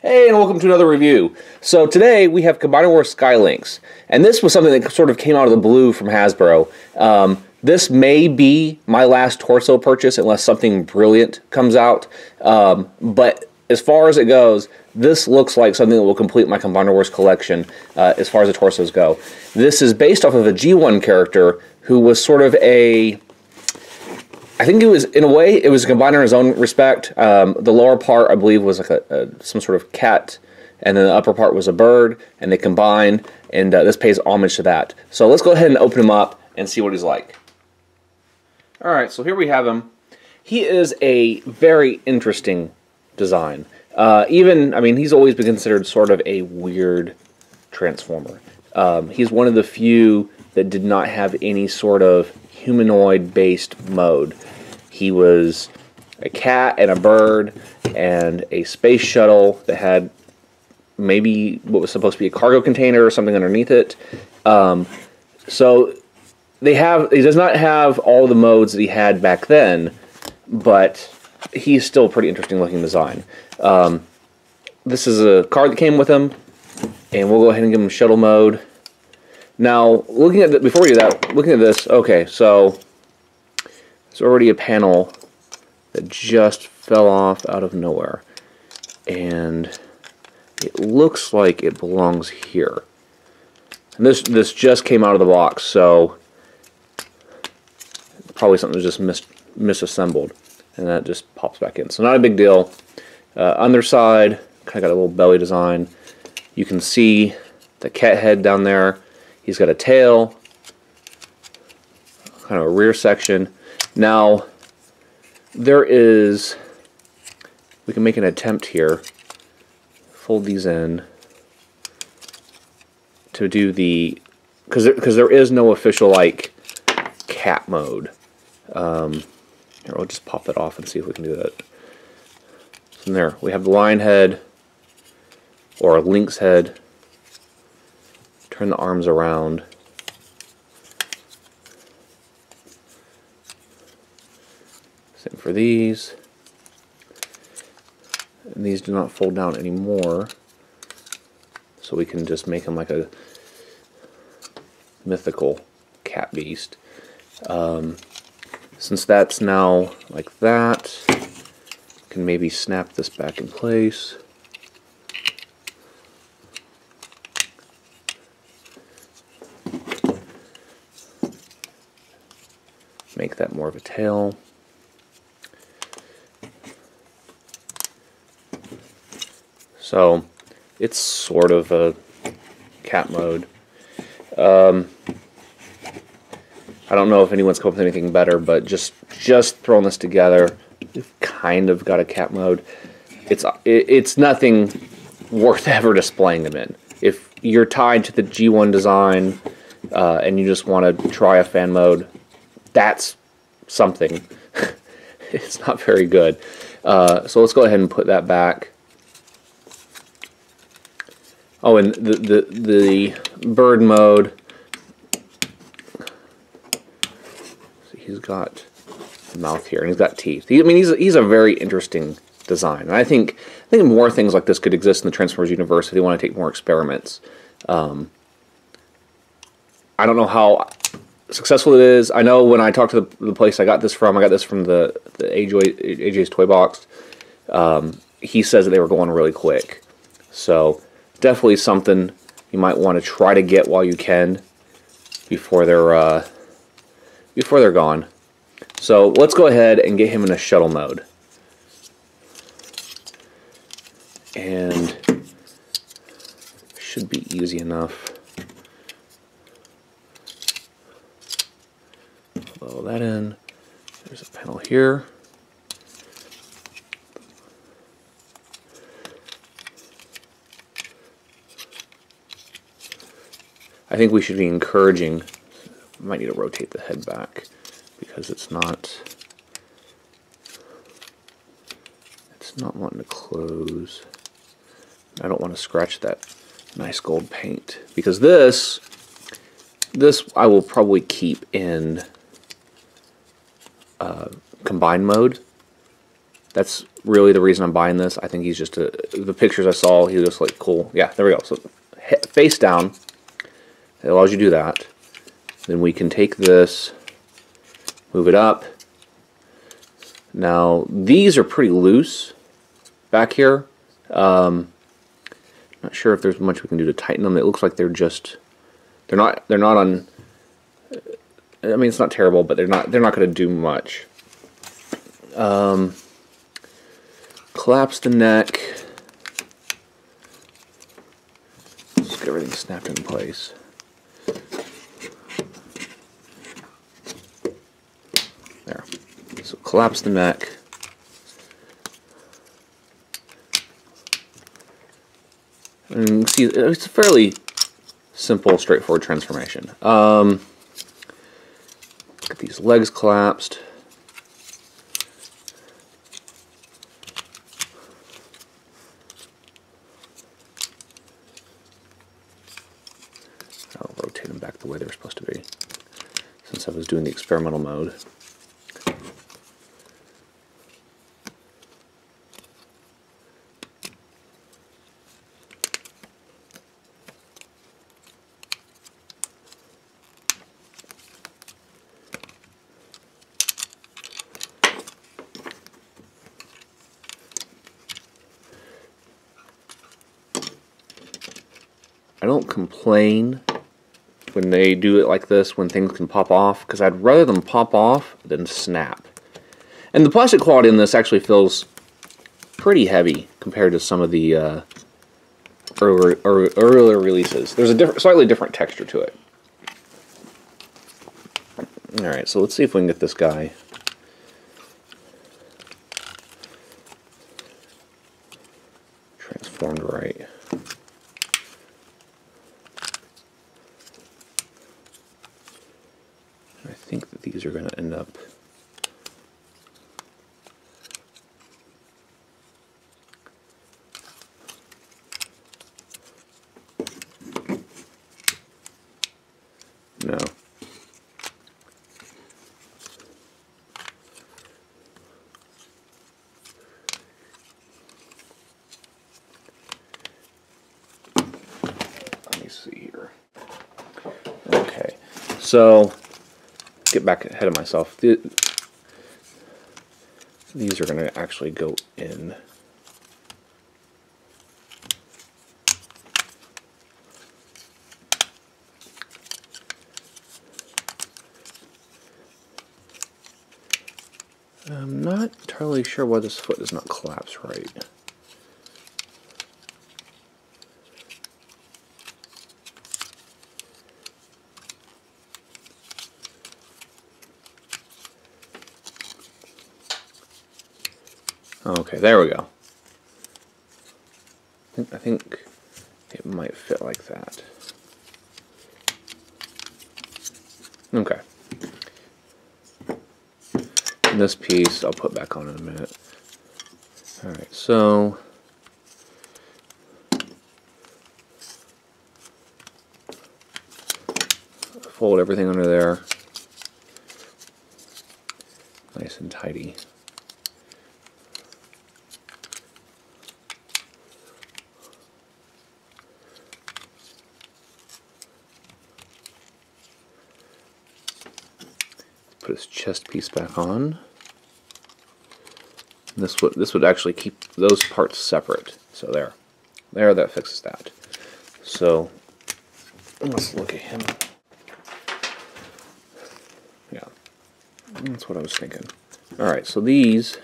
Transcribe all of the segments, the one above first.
Hey, and welcome to another review. So today we have Combiner Wars Skylynx, and this was something that sort of came out of the blue from Hasbro. This may be my last torso purchase unless something brilliant comes out, but as far as it goes, this looks like something that will complete my Combiner Wars collection as far as the torsos go. This is based off of a G1 character who was sort of a... I think it was, in a way, it was a combiner in his own respect. The lower part, I believe, was like some sort of cat, and then the upper part was a bird, and they combined, and this pays homage to that. So let's go ahead and open him up and see what he's like. Alright, so here we have him. He is a very interesting design. I mean, he's always been considered sort of a weird Transformer. He's one of the few that did not have any sort of humanoid-based mode. He was a cat and a bird and a space shuttle that had maybe what was supposed to be a cargo container or something underneath it. So he does not have all the modes that he had back then, but he's still a pretty interesting looking design. This is a card that came with him, and we'll go ahead and give him shuttle mode. Now, before we do that, looking at this, okay, so there's already a panel that just fell off out of nowhere, and it looks like it belongs here. And this just came out of the box, so probably something was just misassembled, and that just pops back in. So not a big deal. Underside, kind of got a little belly design. You can see the cat head down there. He's got a tail, kind of a rear section. Now, we can make an attempt here, fold these in to do because there is no official, like, cat mode. Here, we'll just pop that off and see if we can do that. So there, we have the lion head, or a lynx head. Turn the arms around. Same for these. And these do not fold down anymore, so we can just make them like a mythical cat beast. Since that's now like that, we can maybe snap this back in place. Make that more of a tail. So it's sort of a cat mode. I don't know if anyone's come up with anything better, but just throwing this together, we've kind of got a cat mode. It's nothing worth ever displaying them in. If you're tied to the G1 design and you just want to try a fan mode, that's something. It's not very good. So let's go ahead and put that back. Oh, and the bird mode. So he's got a mouth here, and he's got teeth. I mean, he's a very interesting design. And I think more things like this could exist in the Transformers universe if they want to take more experiments. I don't know how successful it is. I know when I talked to the place I got this from the AJ's Toy Box. He says that they were going really quick. So definitely something you might want to try to get while you can before they're gone. So let's go ahead and get him in a shuttle mode. And should be easy enough. Blow that in. There's a panel here. I think we should be encouraging. We might need to rotate the head back because it's not wanting to close. I don't want to scratch that nice gold paint because this I will probably keep in combine mode That's really the reason I'm buying this. I think he's just the pictures I saw, he looks like cool. Yeah, there we go. So face down, it allows you to do that. Then we can take this, move it up. Now these are pretty loose back here. Not sure if there's much we can do to tighten them. It looks like they're not on. I mean, it's not terrible, but they're not going to do much. Collapse the neck. Let's get everything snapped in place. There. So collapse the neck. And see, it's a fairly simple, straightforward transformation. Get these legs collapsed. I'll rotate them back the way they're supposed to be, since I was doing the experimental mode. I don't complain when they do it like this, when things can pop off, because I'd rather them pop off than snap. And the plastic quality in this actually feels pretty heavy compared to some of the earlier releases. There's a slightly different texture to it. Alright, so let's see if we can get this guy transformed right. I think that these are going to end up no. Let me see here. Okay, so get back ahead of myself. These are going to actually go in. I'm not entirely sure why this foot does not collapse right. Okay, there we go. I think it might fit like that. Okay. And this piece I'll put back on in a minute. Alright, so fold everything under there. Nice and tidy. Put his chest piece back on. This would actually keep those parts separate. So there, that fixes that. So let's look at him. Yeah, that's what I was thinking. All right, so these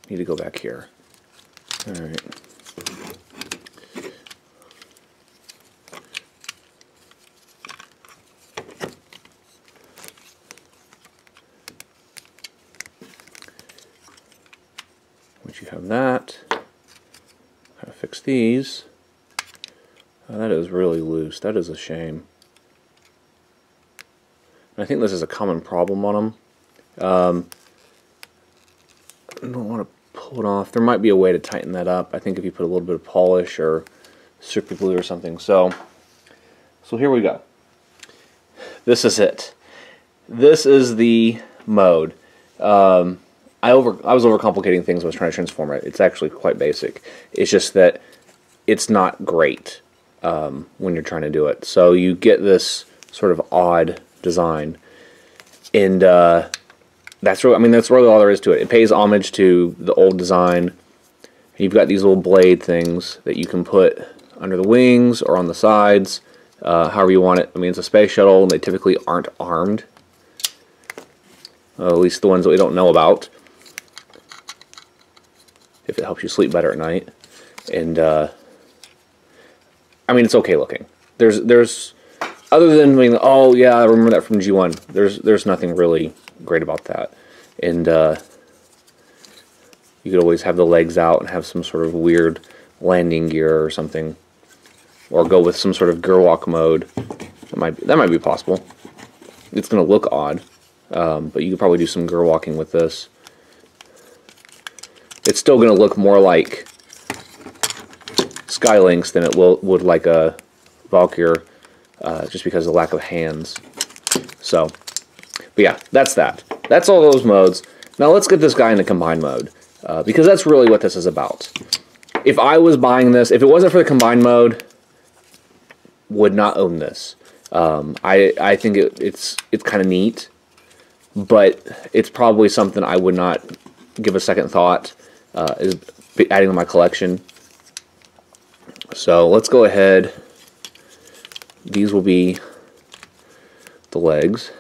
need to go back here. All right. Once you have that, gotta fix these. Oh, that is really loose. That is a shame. I think this is a common problem on them. I don't want to pull it off. There might be a way to tighten that up. I think if you put a little bit of polish or super glue or something. So here we go. This is it. This is the mode. I was overcomplicating things when I was trying to transform it. It's actually quite basic. It's just that it's not great when you're trying to do it. So you get this sort of odd design, and that's really, I mean, that's really all there is to it. It pays homage to the old design. You've got these little blade things that you can put under the wings or on the sides, however you want it. I mean, it's a space shuttle, and they typically aren't armed. At least the ones that we don't know about. If it helps you sleep better at night. And, I mean, it's okay looking. There's other than, I mean, oh yeah, I remember that from G1. There's nothing really great about that. And, you could always have the legs out and have some sort of weird landing gear or something. Or go with some sort of Gerwalk mode. That might be possible. It's going to look odd. But you could probably do some Gerwalking with this. It's still going to look more like Skylynx than it would like a Valkyr, just because of the lack of hands. So, but yeah, that's that. That's all those modes. Now let's get this guy into combined mode, because that's really what this is about. If I was buying this, if it wasn't for the combined mode, would not own this. I think it's kind of neat, but it's probably something I would not give a second thought, is adding to my collection. So let's go ahead. These will be the legs.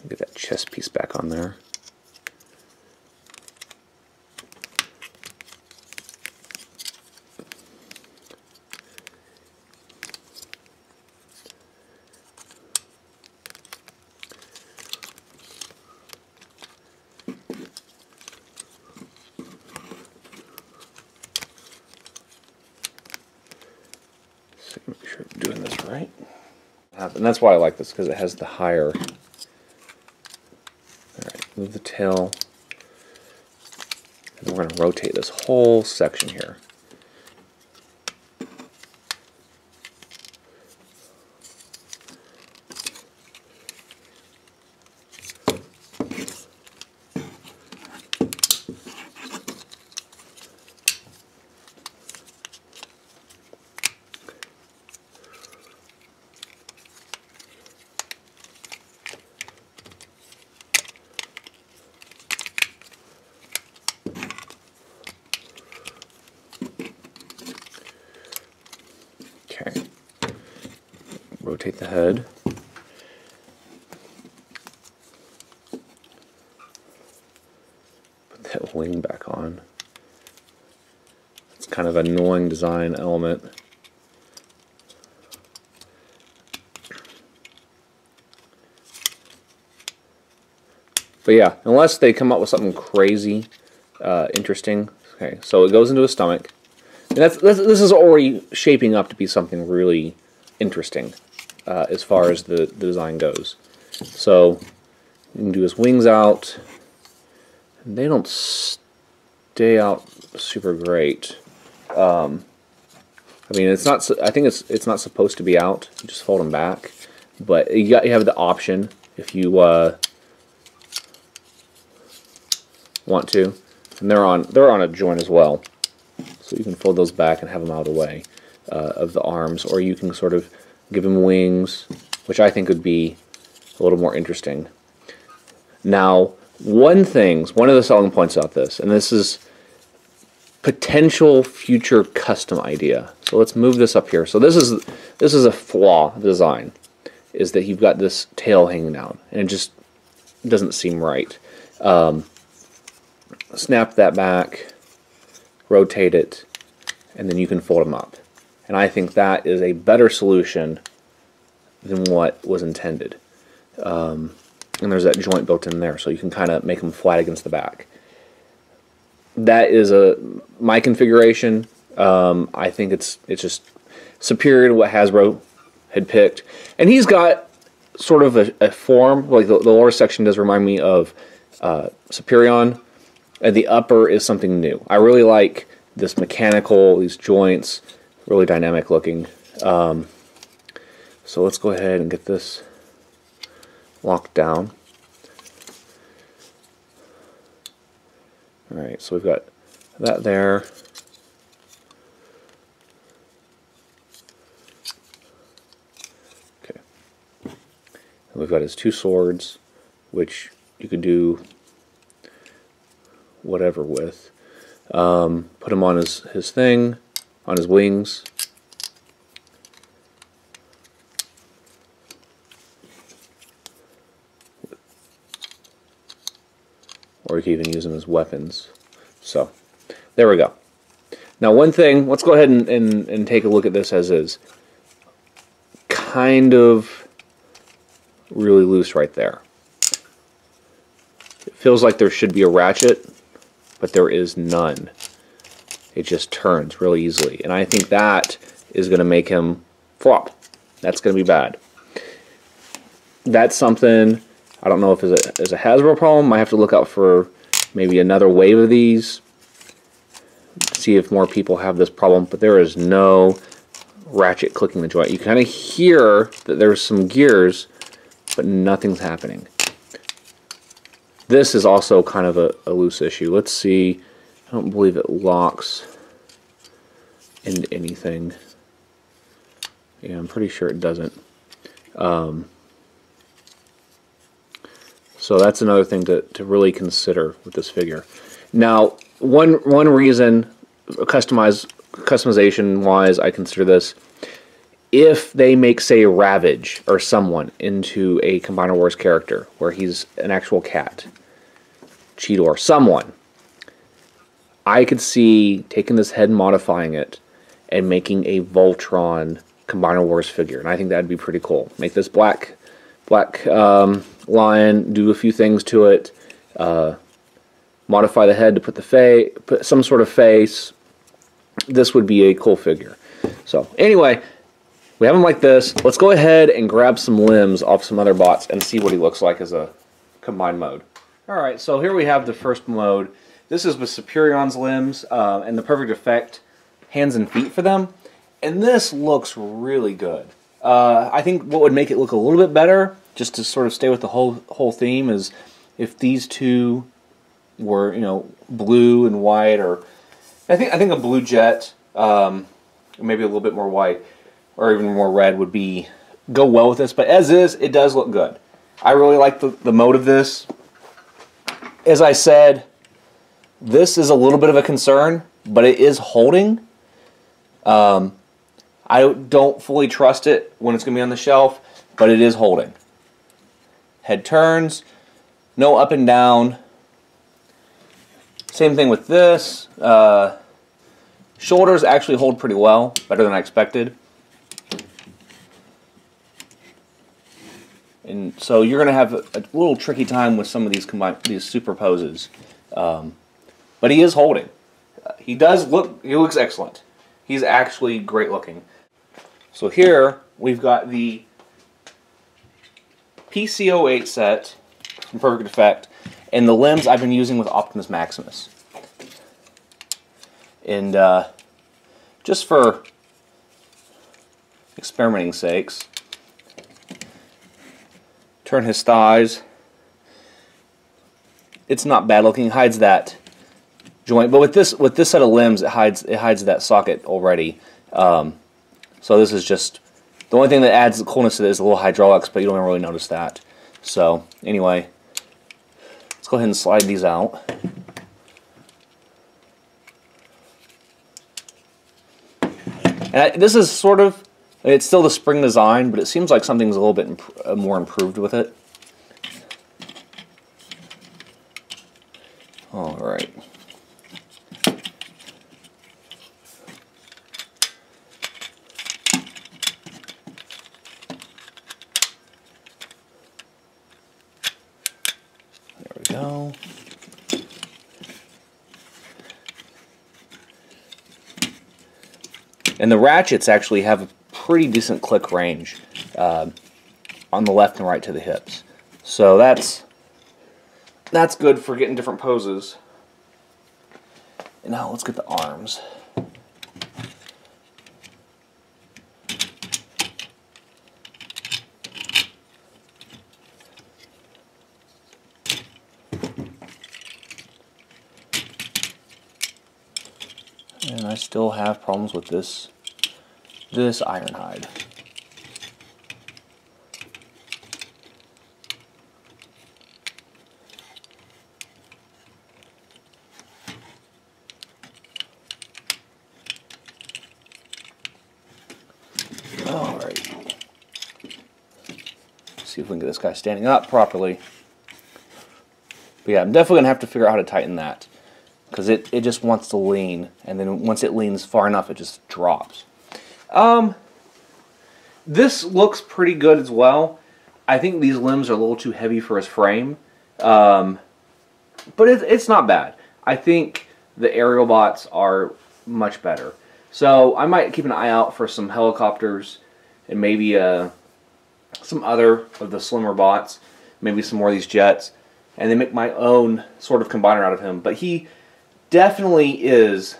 Get that chest piece back on there. So make sure I'm doing this right. And that's why I like this, because it has the higher. Move the tail, and we're going to rotate this whole section here. Okay, rotate the head. Put that wing back on. It's kind of an annoying design element. But yeah, unless they come up with something crazy, interesting. Okay, so it goes into his stomach. And this is already shaping up to be something really interesting as far as the design goes. So you can do his wings out, and they don't stay out super great. I mean, it's not. I think it's not supposed to be out. You just fold them back, but you have the option if you want to, and they're on a joint as well. So you can fold those back and have them out of the way of the arms, or you can sort of give them wings, which I think would be a little more interesting. Now, one of the selling points about this, and this is potential future custom idea. So let's move this up here. So this is a flaw of the design, is that you've got this tail hanging down, and it just doesn't seem right. Snap that back, rotate it, and then you can fold them up. And I think that is a better solution than what was intended. And there's that joint built in there, so you can kind of make them flat against the back. That is my configuration. I think it's just superior to what Hasbro had picked. And he's got sort of a form, like the lower section does remind me of Superion, and the upper is something new. I really like this mechanical, these joints, really dynamic looking. So let's go ahead and get this locked down. Alright, so we've got that there. Okay. And we've got his two swords, which you could do whatever with. Put him on his thing, on his wings. Or you can even use them as weapons. So, there we go. Now one thing, let's go ahead and take a look at this as is. Kind of really loose right there. It feels like there should be a ratchet, but there is none. It just turns really easily. And I think that is going to make him flop. That's going to be bad. That's something... I don't know if it's a Hasbro problem. I have to look out for maybe another wave of these. See if more people have this problem. But there is no ratchet clicking the joint. You kind of hear that there's some gears, but nothing's happening. This is also kind of a loose issue. Let's see. I don't believe it locks into anything. Yeah, I'm pretty sure it doesn't. So that's another thing to really consider with this figure. Now, one reason, customization-wise, I consider this, if they make, say, Ravage or someone into a Combiner Wars character, where he's an actual cat, Cheetor, someone, I could see taking this head and modifying it and making a Voltron Combiner Wars figure, and I think that'd be pretty cool. Make this black lion, do a few things to it, modify the head to put some sort of face. This would be a cool figure. So anyway, we have him like this. Let's go ahead and grab some limbs off some other bots and see what he looks like as a combined mode. Alright, so here we have the first mode. This is with Superion's limbs and the Perfect Effect hands and feet for them. And this looks really good. I think what would make it look a little bit better, just to sort of stay with the whole theme, is if these two were, you know, blue and white, or I think a blue jet, maybe a little bit more white, or even more red would go well with this. But as is, it does look good. I really like the mode of this. As I said, this is a little bit of a concern, but it is holding. I don't fully trust it when it's going to be on the shelf, but it is holding. Head turns, no up and down. Same thing with this. Shoulders actually hold pretty well, better than I expected. And so you're going to have a little tricky time with some of these superposes. But he is holding. He looks excellent. He's actually great looking. So here we've got the PC-08 set from Perfect Effect, and the limbs I've been using with Optimus Maximus. And just for experimenting sakes, turn his thighs. It's not bad looking. Hides that joint, but with this set of limbs, it hides that socket already. So this is just the only thing that adds the coolness to it is a little hydraulics, but you don't really notice that. So anyway, let's go ahead and slide these out. And this is sort of, it's still the spring design, but it seems like something's a little bit more improved with it. All right. There we go. And the ratchets actually have a pretty decent click range on the left and right to the hips. So that's good for getting different poses. And now let's get the arms. And I still have problems with this ironhide. Alright. See if we can get this guy standing up properly. But yeah, I'm definitely going to have to figure out how to tighten that, because it just wants to lean, and then once it leans far enough, it just drops. This looks pretty good as well. I think these limbs are a little too heavy for his frame, but it's not bad. I think the aerial bots are much better. So I might keep an eye out for some helicopters and maybe some other of the slimmer bots, maybe some more of these jets, and then make my own sort of combiner out of him. But he definitely is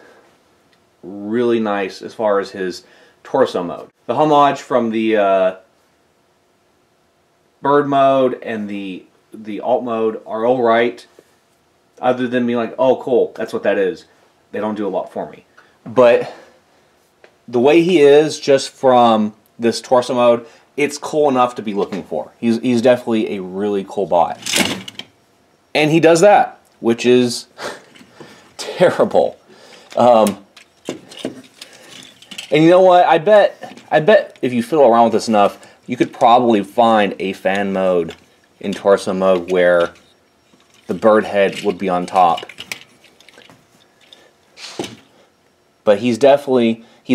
really nice as far as his torso mode. The homage from the bird mode and the alt mode are alright, other than being like, oh cool, that's what that is. They don't do a lot for me. But the way he is, just from this torso mode, it's cool enough to be looking for. He's definitely a really cool bot. And he does that, which is terrible. And you know what? I bet if you fiddle around with this enough, you could probably find a fan mode in torso mode where the bird head would be on top. But he's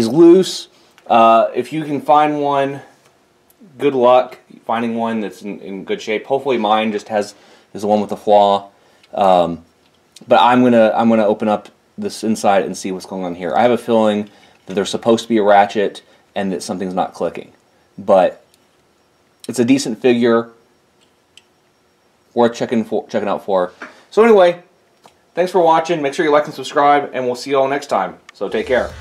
loose. If you can find one, good luck finding one that's in good shape. Hopefully mine just is the one with the flaw. But I'm gonna open up this inside and see what's going on here. I have a feeling that there's supposed to be a ratchet and that something's not clicking. But it's a decent figure, worth checking out for. So anyway, thanks for watching. Make sure you like and subscribe, and we'll see you all next time. So take care.